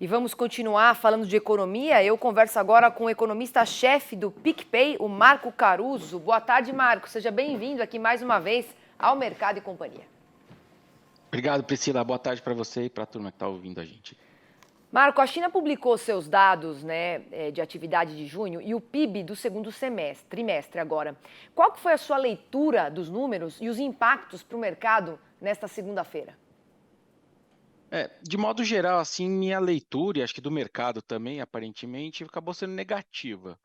E vamos continuar falando de economia. Eu converso agora com o economista-chefe do PicPay, o Marco Caruso. Boa tarde, Marco. Seja bem-vindo aqui mais uma vez ao Mercado e Companhia. Obrigado, Priscila. Boa tarde para você e para a turma que está ouvindo a gente. Marco, a China publicou seus dados, de atividade de junho e o PIB do segundo trimestre agora. Qual que foi a sua leitura dos números e os impactos para o mercado nesta segunda-feira? De modo geral, assim, minha leitura, e acho que do mercado também, aparentemente, acabou sendo negativa.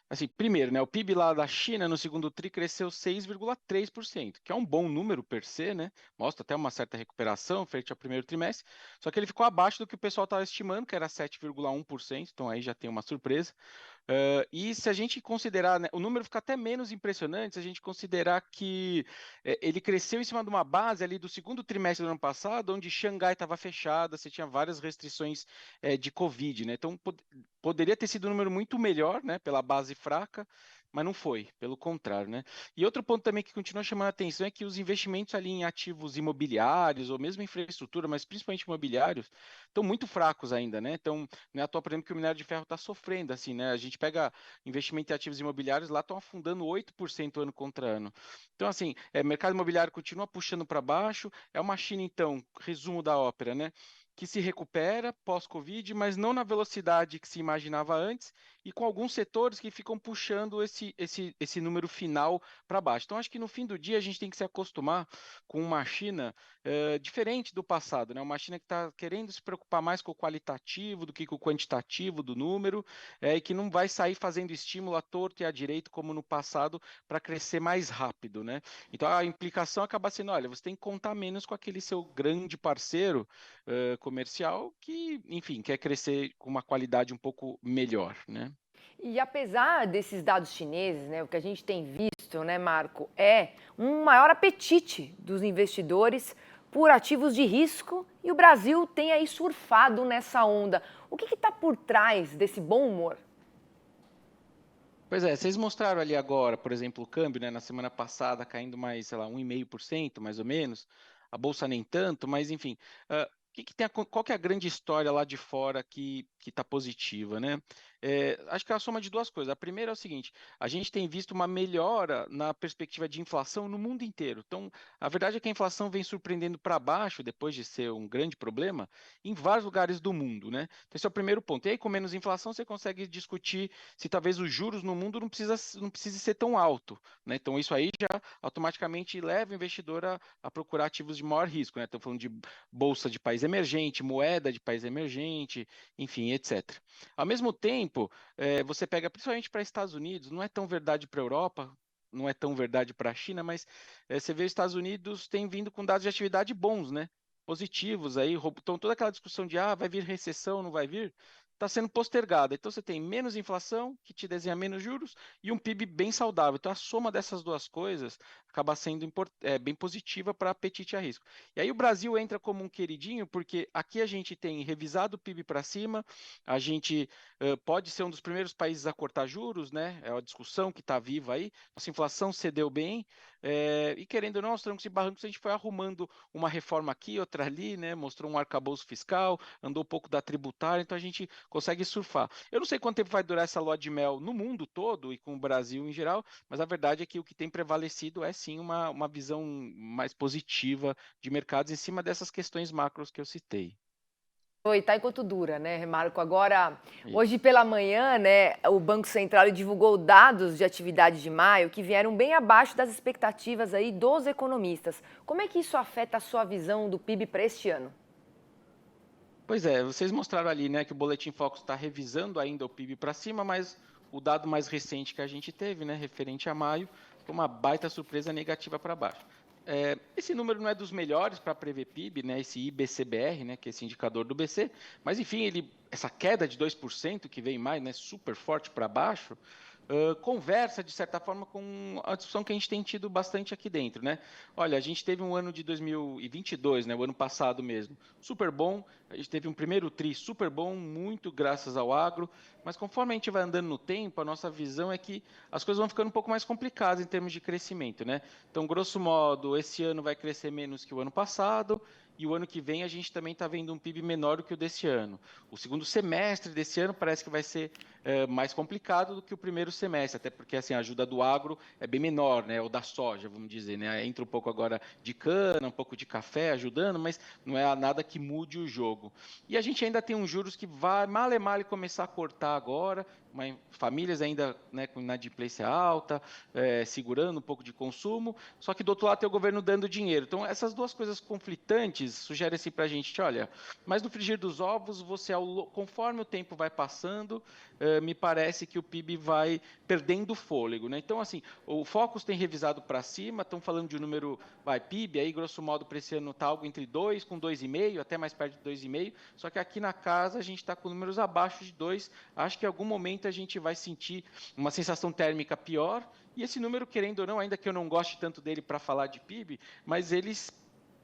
Assim, primeiro, né, o PIB lá da China no segundo tri cresceu 6,3%, que é um bom número per se, né? Mostra até uma certa recuperação frente ao primeiro trimestre, só que ele ficou abaixo do que o pessoal estava estimando, que era 7,1%, então aí já tem uma surpresa. E se a gente considerar, né, o número fica até menos impressionante se a gente considerar que ele cresceu em cima de uma base ali do segundo trimestre do ano passado, onde Xangai estava fechada, você tinha várias restrições de Covid, né? Então poderia ter sido um número muito melhor, né, pela base fraca, mas não foi, pelo contrário, né? E outro ponto também que continua chamando a atenção é que os investimentos ali em ativos imobiliários, ou mesmo infraestrutura, mas principalmente imobiliários, estão muito fracos ainda, né? Então, não é à toa, por exemplo, que o minério de ferro está sofrendo, assim, né? A gente pega investimento em ativos imobiliários, lá estão afundando 8% ano contra ano. Então, assim, mercado imobiliário continua puxando para baixo, é uma China, então, resumo da ópera, né? Que se recupera pós-Covid, mas não na velocidade que se imaginava antes, e com alguns setores que ficam puxando esse número final para baixo. Então, acho que no fim do dia a gente tem que se acostumar com uma China diferente do passado, né? Uma China que está querendo se preocupar mais com o qualitativo do que com o quantitativo do número, e que não vai sair fazendo estímulo à torto e à direito como no passado para crescer mais rápido, né? Então a implicação acaba sendo, olha, você tem que contar menos com aquele seu grande parceiro comercial que, enfim, quer crescer com uma qualidade um pouco melhor, né? E apesar desses dados chineses, o que a gente tem visto, Marco, é um maior apetite dos investidores por ativos de risco e o Brasil tem aí surfado nessa onda. O que está por trás desse bom humor? Pois é, vocês mostraram ali agora, por exemplo, o câmbio, né, na semana passada caindo mais, sei lá, 1,5%, mais ou menos. A bolsa nem tanto, mas enfim, qual que é a grande história lá de fora que está positiva, né? Acho que é a soma de duas coisas. A primeira é o seguinte: a gente tem visto uma melhora na perspectiva de inflação no mundo inteiro. Então, a verdade é que a inflação vem surpreendendo para baixo, depois de ser um grande problema, em vários lugares do mundo, né? Então, esse é o primeiro ponto. E aí, com menos inflação, você consegue discutir se talvez os juros no mundo não precise ser tão alto, né? Então isso aí já automaticamente leva o investidor a procurar ativos de maior risco, né? Estou falando de bolsa de país emergente, moeda de país emergente, enfim, etc. Ao mesmo tempo, você pega principalmente para Estados Unidos, não é tão verdade para a Europa, não é tão verdade para a China, mas você vê os Estados Unidos tem vindo com dados de atividade bons, né? Positivos aí, então toda aquela discussão de vai vir recessão, não vai vir, está sendo postergada. Então você tem menos inflação, que te desenha menos juros, e um PIB bem saudável. Então a soma dessas duas coisas acaba sendo bem positiva para apetite a risco. E aí o Brasil entra como um queridinho, porque aqui a gente tem revisado o PIB para cima, a gente pode ser um dos primeiros países a cortar juros, né? É uma discussão que está viva aí. Nossa inflação cedeu bem, e querendo ou não, aos trancos e barrancos, a gente foi arrumando uma reforma aqui, outra ali, né? Mostrou um arcabouço fiscal, andou um pouco da tributária, então a gente consegue surfar. Eu não sei quanto tempo vai durar essa lua de mel no mundo todo e com o Brasil em geral, mas a verdade é que o que tem prevalecido é sim uma visão mais positiva de mercados em cima dessas questões macros que eu citei. Aproveitar enquanto dura, Marco? Agora, Isso. hoje pela manhã, o Banco Central divulgou dados de atividade de maio que vieram bem abaixo das expectativas aí dos economistas. Como é que isso afeta a sua visão do PIB para este ano? Pois é, vocês mostraram ali, né, que o Boletim Focus está revisando ainda o PIB para cima, mas o dado mais recente que a gente teve, né, referente a maio, foi uma baita surpresa negativa para baixo. Esse número não é dos melhores para prever PIB, né, esse IBCBR, né, que é esse indicador do BC, mas enfim, essa queda de 2% que vem mais, né, super forte para baixo, conversa, de certa forma, com a discussão que a gente tem tido bastante aqui dentro, né? Olha, a gente teve um ano de 2022, né, o ano passado mesmo, super bom, a gente teve um primeiro tri super bom, muito graças ao agro, mas conforme a gente vai andando no tempo, a nossa visão é que as coisas vão ficando um pouco mais complicadas em termos de crescimento, né? Então, grosso modo, esse ano vai crescer menos que o ano passado e o ano que vem a gente também está vendo um PIB menor do que o desse ano. O segundo semestre desse ano parece que vai ser mais complicado do que o primeiro semestre, até porque assim, a ajuda do agro é bem menor, né? Ou da soja, vamos dizer, né? Entra um pouco agora de cana, um pouco de café ajudando, mas não é nada que mude o jogo. E a gente ainda tem uns juros que vai male começar a cortar agora, famílias ainda, né, com inadimplência alta, segurando um pouco de consumo, só que do outro lado tem o governo dando dinheiro. Então, essas duas coisas conflitantes sugerem assim para a gente, olha, mas no frigir dos ovos, conforme o tempo vai passando, me parece que o PIB vai perdendo fôlego, né? Então, assim, o Focus tem revisado para cima, estão falando de um número, PIB, aí grosso modo para esse ano está algo entre 2 com 2,5, até mais perto de 2,5, só que aqui na casa a gente está com números abaixo de 2, acho que em algum momento a gente vai sentir uma sensação térmica pior, e esse número, querendo ou não, ainda que eu não goste tanto dele para falar de PIB, mas eles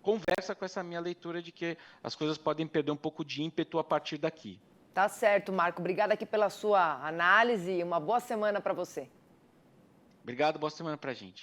conversa com essa minha leitura de que as coisas podem perder um pouco de ímpeto a partir daqui. Tá certo, Marco. Obrigada aqui pela sua análise e uma boa semana para você. Obrigado, boa semana para a gente.